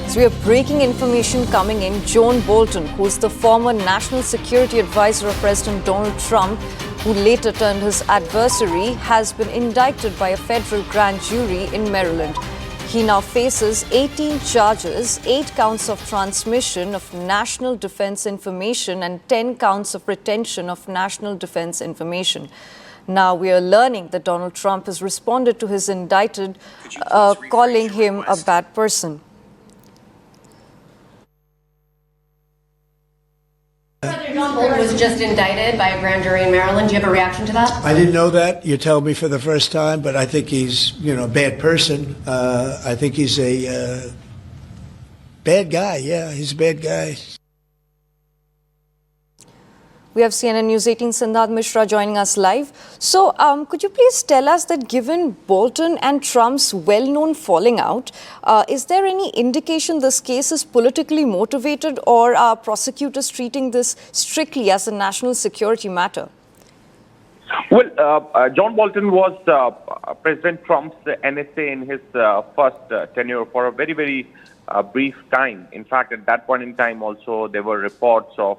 So we have breaking information coming in. John Bolton, who is the former National Security Advisor of President Donald Trump, who later turned his adversary, has been indicted by a federal grand jury in Maryland. He now faces 18 charges, 8 counts of transmission of national defense information and 10 counts of retention of national defense information. Now we are learning that Donald Trump has responded to his indicted, calling him a bad person. President John Bolton was just indicted by a grand jury in Maryland. Do you have a reaction to that? I didn't know that. You tell me for the first time, but I think he's, a bad person. I think he's a bad guy. Yeah, he's a bad guy. We have CNN News 18 Siddharth Mishra joining us live. So, could you please tell us that given Bolton and Trump's well-known falling out, is there any indication this case is politically motivated, or are prosecutors treating this strictly as a national security matter? Well, John Bolton was President Trump's NSA in his first tenure for a very, very brief time. In fact, at that point in time also, there were reports of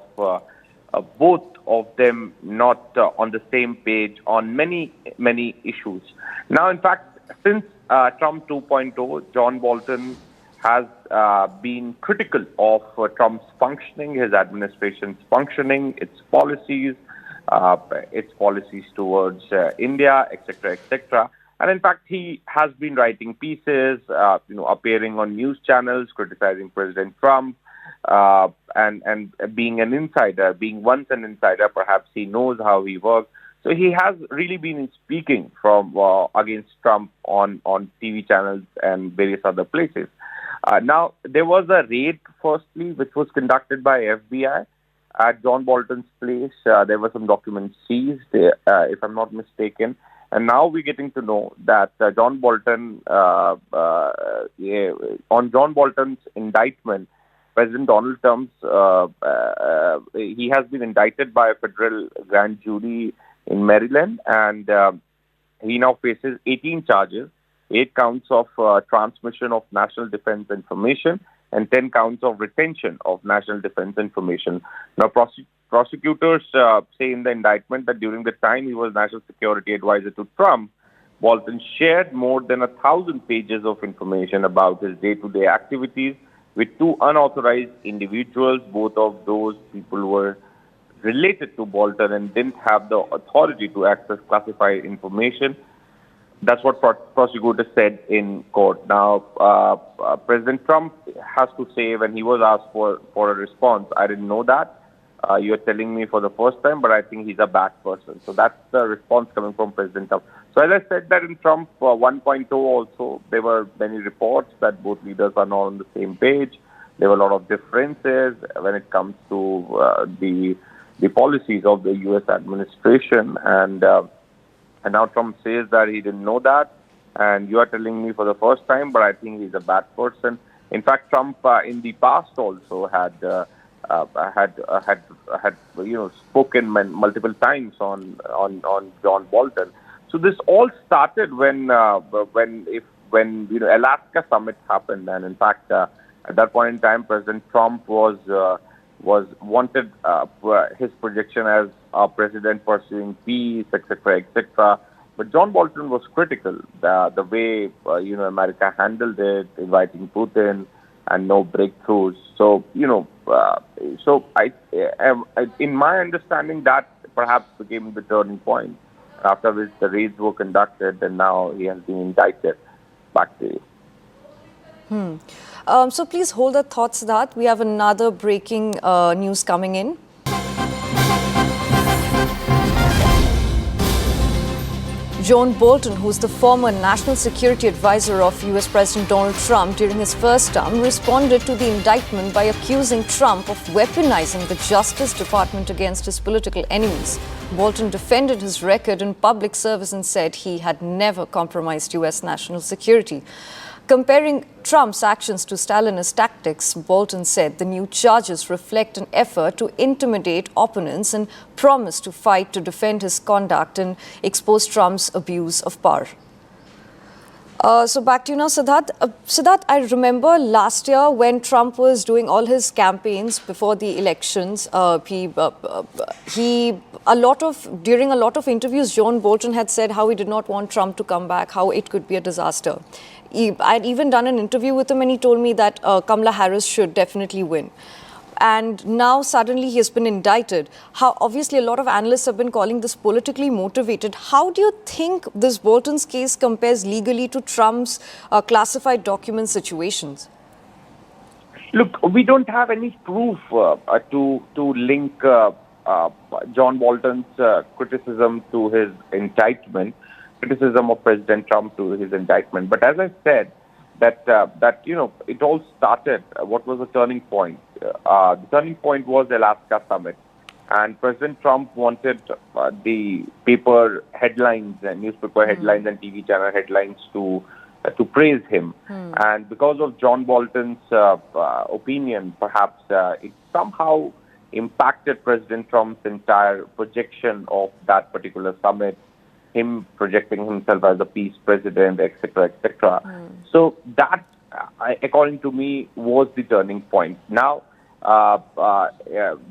both of them not on the same page on many, many issues. Now, in fact, since Trump 2.0, John Bolton has been critical of Trump's functioning, his administration's functioning, its policies towards India, etc., etc. And in fact, he has been writing pieces, appearing on news channels, criticizing President Trump, and being an insider, being once an insider, perhaps he knows how he works. So he has really been speaking from against Trump on TV channels and various other places. Now, there was a raid, firstly, which was conducted by FBI at John Bolton's place. There were some documents seized, if I'm not mistaken. And now we're getting to know that John Bolton, on John Bolton's indictment, President Donald Trump's, he has been indicted by a federal grand jury in Maryland, and he now faces 18 charges, 8 counts of transmission of national defense information, and 10 counts of retention of national defense information. Now, prosecutors say in the indictment that during the time he was National Security Advisor to Trump, Bolton shared more than 1,000 pages of information about his day-to-day activities with 2 unauthorized individuals. Both of those people were related to Bolton and didn't have the authority to access classified information. That's what prosecutors said in court. Now, President Trump has to say, when he was asked for a response, I didn't know that. You're telling me for the first time, but I think he's a bad person. So that's the response coming from President Trump. So as I said that in Trump 1.0 also, there were many reports that both leaders are not on the same page. There were a lot of differences when it comes to the policies of the U.S. administration. And now Trump says that he didn't know that. And you are telling me for the first time, but I think he's a bad person. In fact, Trump in the past also had spoken multiple times on John Bolton. So this all started when Alaska summit happened, and in fact at that point in time, President Trump was wanted his projection as a president pursuing peace, etc., etc. But John Bolton was critical the way America handled it, inviting Putin and no breakthroughs. So in my understanding, that perhaps became the turning point, after which the raids were conducted, and now he has been indicted. Back to you. So please hold the thoughts that we have another breaking news coming in. John Bolton, who's the former National Security Advisor of U.S. President Donald Trump during his first term, responded to the indictment by accusing Trump of weaponizing the Justice Department against his political enemies. Bolton defended his record in public service and said he had never compromised U.S. national security. Comparing Trump's actions to Stalinist tactics, Bolton said the new charges reflect an effort to intimidate opponents and promise to fight to defend his conduct and expose Trump's abuse of power. So back to you now, Siddharth. Siddharth, I remember last year when Trump was doing all his campaigns before the elections, during a lot of interviews, John Bolton had said how he did not want Trump to come back, how it could be a disaster. I'd even done an interview with him and he told me that Kamala Harris should definitely win. And now suddenly he has been indicted. How obviously a lot of analysts have been calling this politically motivated. How do you think this Bolton's case compares legally to Trump's classified document situations? Look, we don't have any proof to link John Bolton's criticism to his indictment, criticism of President Trump to his indictment. But as I said, that it all started. What was the turning point? The turning point was the Alaska summit, and President Trump wanted the paper headlines and newspaper headlines and TV channel headlines to praise him. And because of John Bolton's opinion, perhaps it somehow impacted President Trump's entire projection of that particular summit, him projecting himself as a peace president, etc., etc. So that, according to me, was the turning point. Now,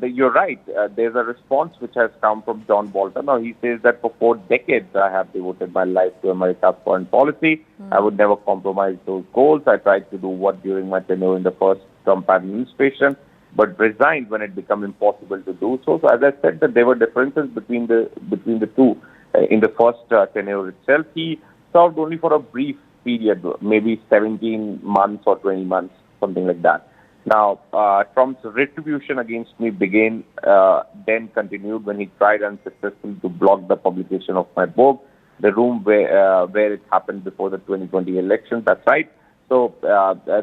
you're right. There's a response which has come from John Bolton. Now, he says that for 4 decades, I have devoted my life to America's foreign policy. I would never compromise those goals. I tried to do what during my tenure in the first Trump administration, but resigned when it became impossible to do so. So, as I said, that there were differences between the two. In the first tenure itself, he served only for a brief period, maybe 17 months or 20 months, something like that. Now, Trump's retribution against me began, then continued when he tried unsuccessfully to block the publication of my book, The Room where it happened before the 2020 election. That's right. So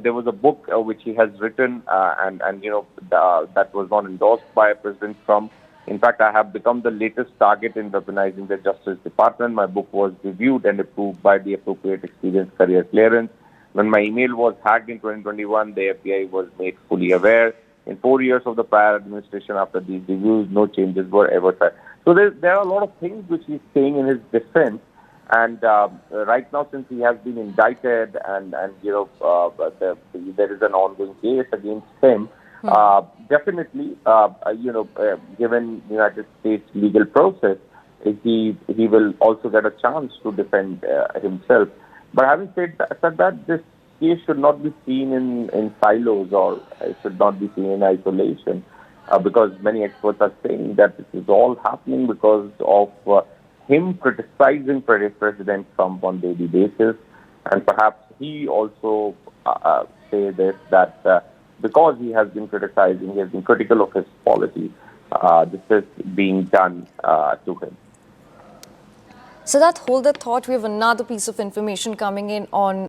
there was a book which he has written, and that was not endorsed by President Trump. In fact, I have become the latest target in weaponizing the Justice Department. My book was reviewed and approved by the appropriate experience career clearance. When my email was hacked in 2021, the FBI was made fully aware. In 4 years of the prior administration after these reviews, no changes were ever tried. So there are a lot of things which he's saying in his defense. And right now, since he has been indicted and there is an ongoing case against him, definitely, given United States legal process, he will also get a chance to defend himself. But having said that, this case should not be seen in silos, or it should not be seen in isolation, because many experts are saying that this is all happening because of him criticizing President Trump on daily basis, and perhaps he also say this that. Because he has been criticizing, he has been critical of his policy, this is being done to him. So that hold that thought, we have another piece of information coming in on